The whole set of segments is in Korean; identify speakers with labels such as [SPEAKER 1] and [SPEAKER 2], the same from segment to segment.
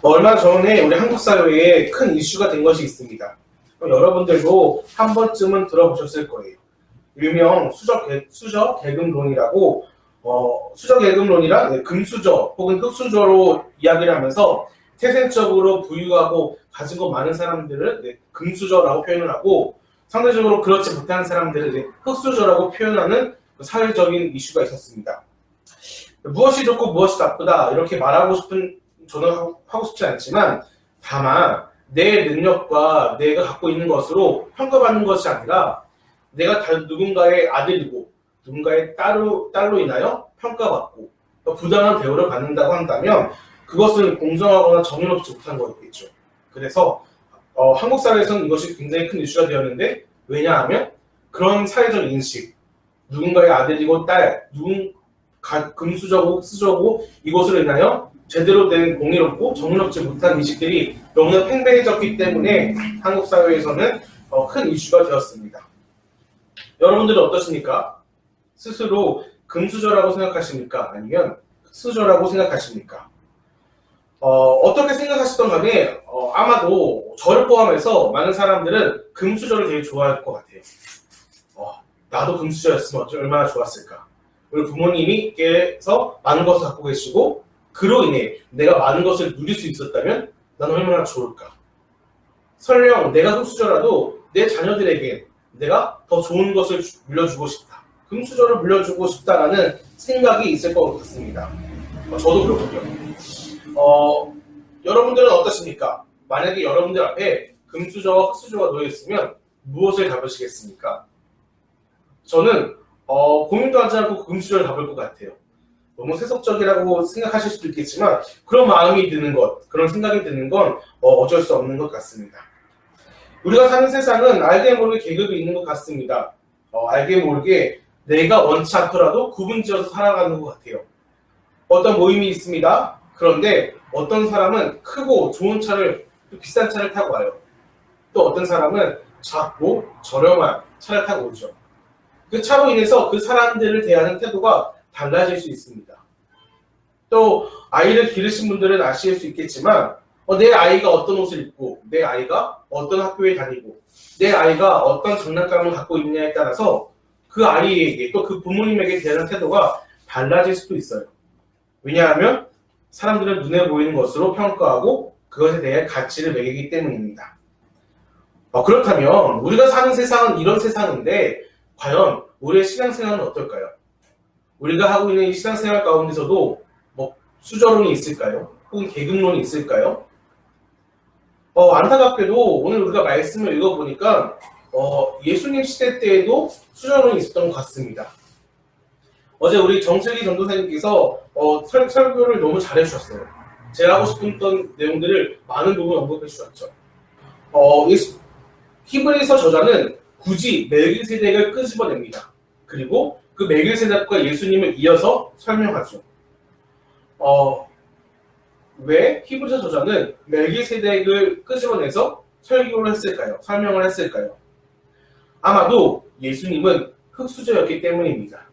[SPEAKER 1] 얼마 전에 우리 한국 사회에 큰 이슈가 된 것이 있습니다. 여러분들도 한 번쯤은 들어보셨을 거예요. 일명 수저계급론이라고, 수저계급론이란 금수저 혹은 흙수저로 이야기를 하면서 태생적으로 부유하고 가진 것 많은 사람들을 금수저라고 표현을 하고, 상대적으로 그렇지 못한 사람들을 흙수저라고 표현하는 사회적인 이슈가 있었습니다. 무엇이 좋고 무엇이 나쁘다 이렇게 말하고 싶은, 저는 하고 싶지 않지만, 다만 내 능력과 내가 갖고 있는 것으로 평가받는 것이 아니라 내가 누군가의 아들이고 누군가의 딸로 인하여 평가받고 부당한 대우를 받는다고 한다면 그것은 공정하거나 정의롭지 못한 거였겠죠. 그래서 한국 사회에서는 이것이 굉장히 큰 이슈가 되었는데, 왜냐하면 그런 사회적 인식, 누군가의 아들이고 딸, 금수저고 흙수저고 이것으로 인하여 제대로 된 공의롭고 정의롭지 못한 인식들이 너무나 팽배해졌기 때문에 한국 사회에서는 큰 이슈가 되었습니다. 여러분들은 어떠십니까? 스스로 금수저라고 생각하십니까? 아니면 흙수저라고 생각하십니까? 어떻게 생각하시던 간에 아마도 저를 포함해서 많은 사람들은 금수저를 되게 좋아할 것 같아요. 나도 금수저였으면 얼마나 좋았을까? 우리 부모님께서 많은 것을 갖고 계시고 그로 인해 내가 많은 것을 누릴 수 있었다면 나는 얼마나 좋을까? 설령 내가 흙수저라도 내 자녀들에게 내가 더 좋은 것을 물려주고 싶다. 금수저를 물려주고 싶다라는 생각이 있을 것 같습니다. 저도 그렇군요. 여러분들은 어떠십니까? 만약에 여러분들 앞에 금수저와 흙수저가 놓여있으면 무엇을 잡으시겠습니까? 저는 고민도 하지 않고 금수저를 잡을 것 같아요. 너무 세속적이라고 생각하실 수도 있겠지만 그런 마음이 드는 것, 그런 생각이 드는 건 어쩔 수 없는 것 같습니다. 우리가 사는 세상은 알게 모르게 계급이 있는 것 같습니다. 알게 모르게 내가 원치 않더라도 구분지어서 살아가는 것 같아요. 어떤 모임이 있습니다. 그런데 어떤 사람은 크고 좋은 차를, 비싼 차를 타고 와요. 또 어떤 사람은 작고 저렴한 차를 타고 오죠. 그 차로 인해서 그 사람들을 대하는 태도가 달라질 수 있습니다. 또 아이를 기르신 분들은 아실 수 있겠지만 내 아이가 어떤 옷을 입고 내 아이가 어떤 학교에 다니고 내 아이가 어떤 장난감을 갖고 있냐에 따라서 그 아이에게 또 그 부모님에게 대하는 태도가 달라질 수도 있어요. 왜냐하면 사람들은 눈에 보이는 것으로 평가하고 그것에 대해 가치를 매기기 때문입니다. 그렇다면 우리가 사는 세상은 이런 세상인데 과연 우리의 신앙생활은 어떨까요? 우리가 하고 있는 이 신앙생활 가운데서도 수저론이 있을까요? 혹은 계급론이 있을까요? 안타깝게도 오늘 우리가 말씀을 읽어보니까 예수님 시대 때에도 수저론이 있었던 것 같습니다. 어제 우리 정슬기 전도사님께서 설교를 너무 잘해주셨어요. 제가 하고 싶었던 내용들을 많은 부분 언급해 주셨죠. 히브리서 저자는 굳이 멜기세덱을 끄집어냅니다. 그리고 그 멜기세덱과 예수님을 이어서 설명하죠. 왜 히브리서 저자는 멜기세덱을 끄집어내서 설교를 했을까요? 설명을 했을까요? 아마도 예수님은 흙수저였기 때문입니다.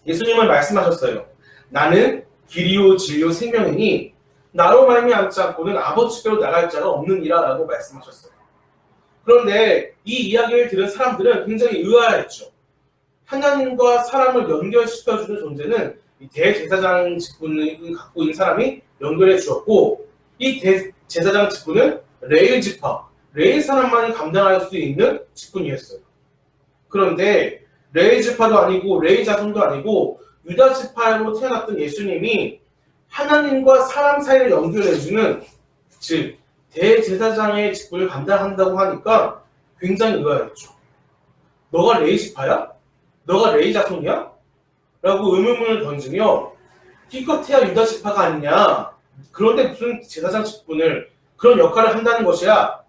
[SPEAKER 1] 예수님은 말씀하셨어요. 나는 길이요 진리요 생명이니 나로 말미암지 않고는 아버지께로 나갈 자가 없느니라 라고 말씀하셨어요. 그런데 이 이야기를 들은 사람들은 굉장히 의아했죠. 하나님과 사람을 연결시켜주는 존재는 이 대제사장 직분을 갖고 있는 사람이 연결해 주었고 이 대제사장 직분은 레위 지파, 레위 사람만이 감당할 수 있는 직분이었어요. 그런데 레위 지파도 아니고 레위 자손도 아니고 유다 지파로 태어났던 예수님이 하나님과 사람 사이를 연결해주는, 즉 대제사장의 직분을 감당한다고 하니까 굉장히 의아했죠. 너가 레위 지파야? 너가 레위 자손이야? 라고 의문문을 던지며 기껏해야 유다 지파가 아니냐, 그런데 무슨 제사장 직분을, 그런 역할을 한다는 것이야,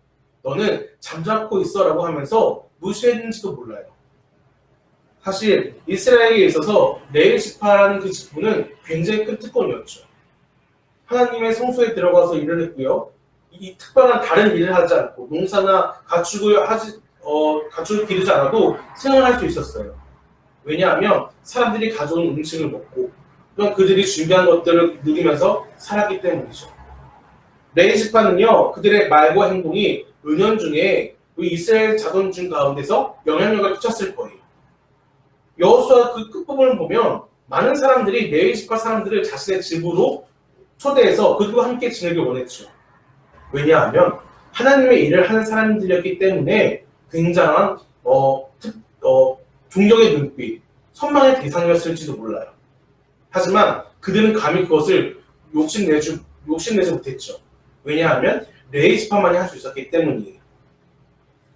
[SPEAKER 1] 너는 잠자코 있어 라고 하면서 무시했는지도 몰라요. 사실 이스라엘에 있어서 레위 지파라는 그 직분은 굉장히 큰 특권이었죠. 하나님의 성소에 들어가서 일을 했고요, 이 특별한 다른 일을 하지 않고 농사나 가축을 기르지 않아도 생활할 수 있었어요. 왜냐하면 사람들이 가져온 음식을 먹고 또한 그들이 준비한 것들을 누리면서 살았기 때문이죠. 레위 지파는요, 그들의 말과 행동이 은연중에 우리 이스라엘 자손중 가운데서 영향력을 끼쳤을 거예요. 여호수아 그 끝부분을 보면 많은 사람들이 레위 지파 사람들을 자신의 집으로 초대해서 그들과 함께 지내길 원했죠. 왜냐하면 하나님의 일을 하는 사람들이었기 때문에 굉장한 존경의 눈빛, 선망의 대상이었을지도 몰라요. 하지만 그들은 감히 그것을 욕심내지 못했죠. 왜냐하면 레위 지파만이 할 수 있었기 때문이에요.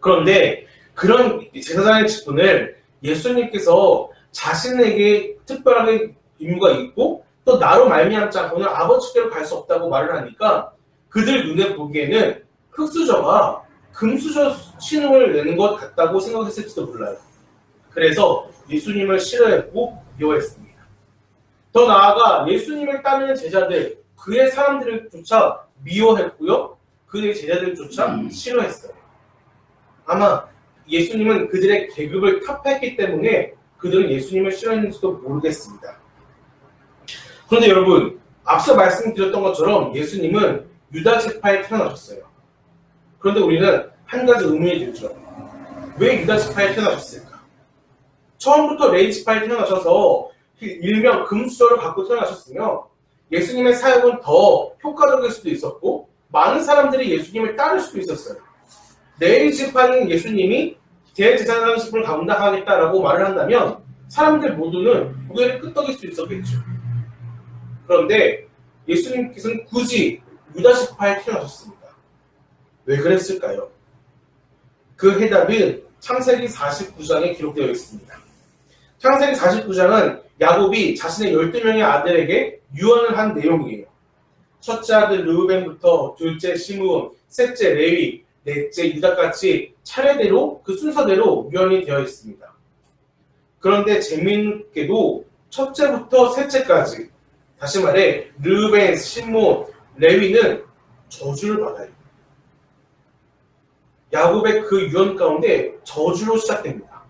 [SPEAKER 1] 그런데 그런 제사장의 직분을 예수님께서 자신에게 특별하게 의무가 있고 또 나로 말미암지 않고는 아버지께로 갈 수 없다고 말을 하니까 그들 눈에 보기에는 흙수저가 금수저 신용을 내는 것 같다고 생각했을지도 몰라요. 그래서 예수님을 싫어했고 미워했습니다. 더 나아가 예수님을 따르는 제자들, 그의 사람들조차 미워했고요. 그의 제자들조차 싫어했어요. 아마 예수님은 그들의 계급을 타파했기 때문에 그들은 예수님을 싫어했는지도 모르겠습니다. 그런데 여러분, 앞서 말씀드렸던 것처럼 예수님은 유다 지파에 태어나셨어요. 그런데 우리는 한 가지 의문이 들죠. 왜 유다 지파에 태어나셨을까? 처음부터 레위 지파에 태어나셔서 일명 금수저를 갖고 태어나셨으며 예수님의 사역은 더 효과적일 수도 있었고 많은 사람들이 예수님을 따를 수도 있었어요. 레위 지파인 예수님이 대제사장직분을 감당하겠다라고 말을 한다면 사람들 모두는 고개를 끄덕일 수 있었겠죠. 그런데 예수님께서는 굳이 유다 지파에 태어나셨습니다. 왜 그랬을까요? 그 해답은 창세기 49장에 기록되어 있습니다. 창세기 49장은 야곱이 자신의 12명의 아들에게 유언을 한 내용이에요. 첫째 아들 르우벤부터 둘째 시므온, 셋째 레위, 넷째 유다까지 차례대로 그 순서대로 유언이 되어 있습니다. 그런데 재미있게도 첫째부터 셋째까지, 다시 말해 르우벤, 시므온, 레위는 저주를 받아요. 야곱의 그 유언 가운데 저주로 시작됩니다.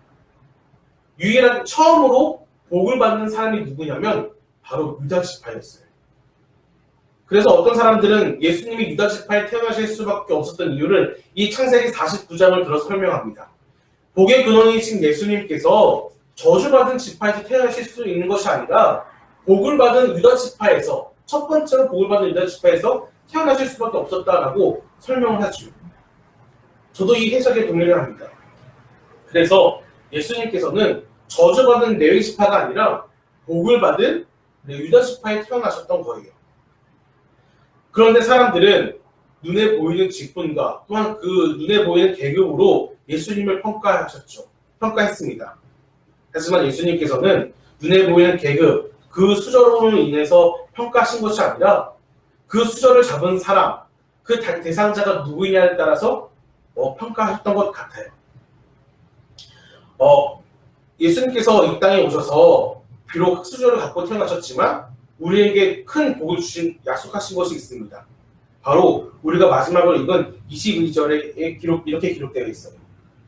[SPEAKER 1] 유일한 처음으로 복을 받는 사람이 누구냐면 바로 유다 지파였어요. 그래서 어떤 사람들은 예수님이 유다 지파에 태어나실 수밖에 없었던 이유를 이 창세기 49장을 들어 설명합니다. 복의 근원이신 예수님께서 저주받은 지파에서 태어나실 수 있는 것이 아니라 복을 받은 유다 지파에서, 첫 번째로 복을 받은 유다 지파에서 태어나실 수밖에 없었다라고 설명을 하죠. 저도 이 해석에 동의를 합니다. 그래서 예수님께서는 저주받은 레위 지파가 아니라 복을 받은 유다 지파에 태어나셨던 거예요. 그런데 사람들은 눈에 보이는 직분과 또한 그 눈에 보이는 계급으로 예수님을 평가했습니다. 하지만 예수님께서는 눈에 보이는 계급, 그 수저로 인해서 평가하신 것이 아니라 그 수저를 잡은 사람, 그 대상자가 누구냐에 따라서 평가하셨던 것 같아요. 예수님께서 이 땅에 오셔서 비록 수저를 갖고 태어나셨지만 우리에게 큰 복을 약속하신 것이 있습니다. 바로 우리가 마지막으로 읽은 22절에 이렇게 기록되어 있어요.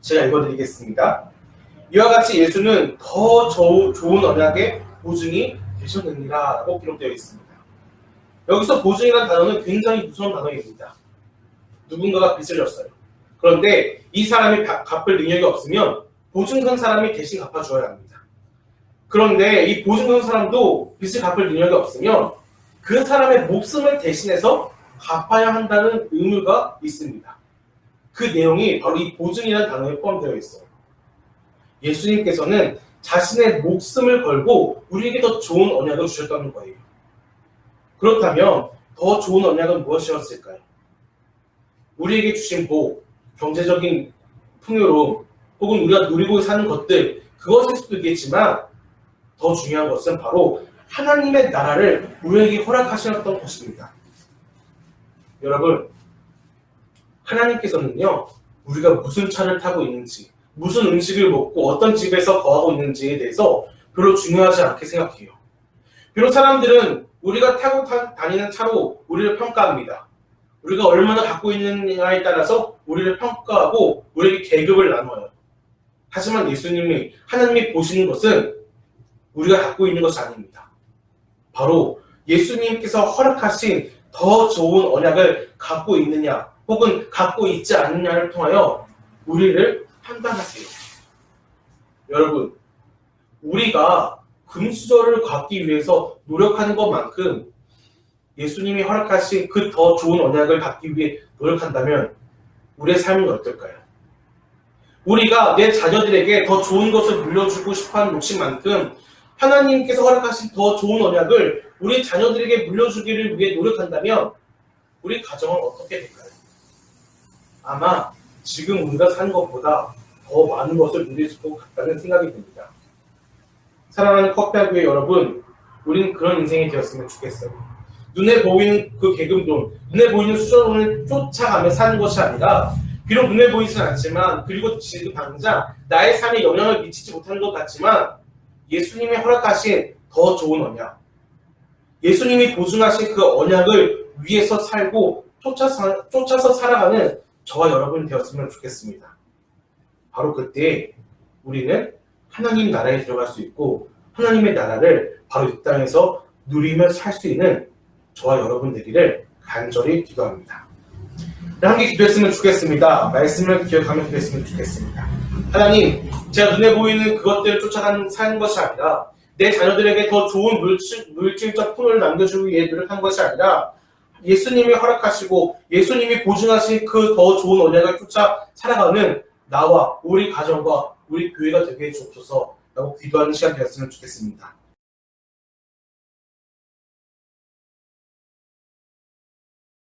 [SPEAKER 1] 제가 읽어드리겠습니다. 이와 같이 예수는 더 좋은 언약의 보증이 되셨느니라 라고 기록되어 있습니다. 여기서 보증이라는 단어는 굉장히 무서운 단어입니다. 누군가가 빚을 졌어요. 그런데 이 사람이 갚을 능력이 없으면 보증선 사람이 대신 갚아줘야 합니다. 그런데 이 보증선 사람도 빚을 갚을 능력이 없으면 그 사람의 목숨을 대신해서 갚아야 한다는 의무가 있습니다. 그 내용이 바로 이 보증이라는 단어에 포함되어 있어요. 예수님께서는 자신의 목숨을 걸고 우리에게 더 좋은 언약을 주셨다는 거예요. 그렇다면 더 좋은 언약은 무엇이었을까요? 우리에게 주신 복, 경제적인 풍요로움, 혹은 우리가 누리고 사는 것들, 그것일 수도 있겠지만 더 중요한 것은 바로 하나님의 나라를 우리에게 허락하셨던 것입니다. 여러분, 하나님께서는요, 우리가 무슨 차를 타고 있는지, 무슨 음식을 먹고 어떤 집에서 거하고 있는지에 대해서 별로 중요하지 않게 생각해요. 비록 사람들은 우리가 타고 다니는 차로 우리를 평가합니다. 우리가 얼마나 갖고 있느냐에 따라서 우리를 평가하고 우리에게 계급을 나눠요. 하지만 하나님이 보시는 것은 우리가 갖고 있는 것이 아닙니다. 바로 예수님께서 허락하신 더 좋은 언약을 갖고 있느냐 혹은 갖고 있지 않느냐를 통하여 우리를 판단하세요. 여러분, 우리가 금수저를 갖기 위해서 노력하는 것만큼 예수님이 허락하신 그 더 좋은 언약을 갖기 위해 노력한다면 우리의 삶은 어떨까요? 우리가 내 자녀들에게 더 좋은 것을 물려주고 싶어하는 욕심만큼 하나님께서 허락하신 더 좋은 언약을 우리 자녀들에게 물려주기를 위해 노력한다면 우리 가정은 어떻게 될까요? 아마 지금 우리가 사는 것보다 더 많은 것을 누릴 수 같다는 생각이 듭니다. 사랑하는 커피하교의 여러분, 우리는 그런 인생이 되었으면 좋겠어요. 눈에 보이는 그 계금돈, 눈에 보이는 수저돈을 쫓아가며 사는 것이 아니라 비록 눈에 보이진 않지만 그리고 지금 당장 나의 삶에 영향을 미치지 못하는 것 같지만 예수님이 허락하신 더 좋은 언약, 예수님이 보증하신 그 언약을 위해서 살고 쫓아서 살아가는 저와 여러분이 되었으면 좋겠습니다. 바로 그때 우리는 하나님 나라에 들어갈 수 있고 하나님의 나라를 바로 이 땅에서 누리며 살 수 있는 저와 여러분 되기를 간절히 기도합니다. 함께 기도했으면 좋겠습니다. 말씀을 기억하며 기도했으면 좋겠습니다. 하나님, 제가 눈에 보이는 그것들을 쫓아가는 사는 것이 아니라 내 자녀들에게 더 좋은 물질적 품을 남겨주기 위해 노력한 것이 아니라 예수님이 허락하시고 예수님이 보증하신 그 더 좋은 언약을 쫓아 살아가는 나와 우리 가정과 우리 교회가 되게 해주옵소서 라고 기도하는 시간 되었으면 좋겠습니다.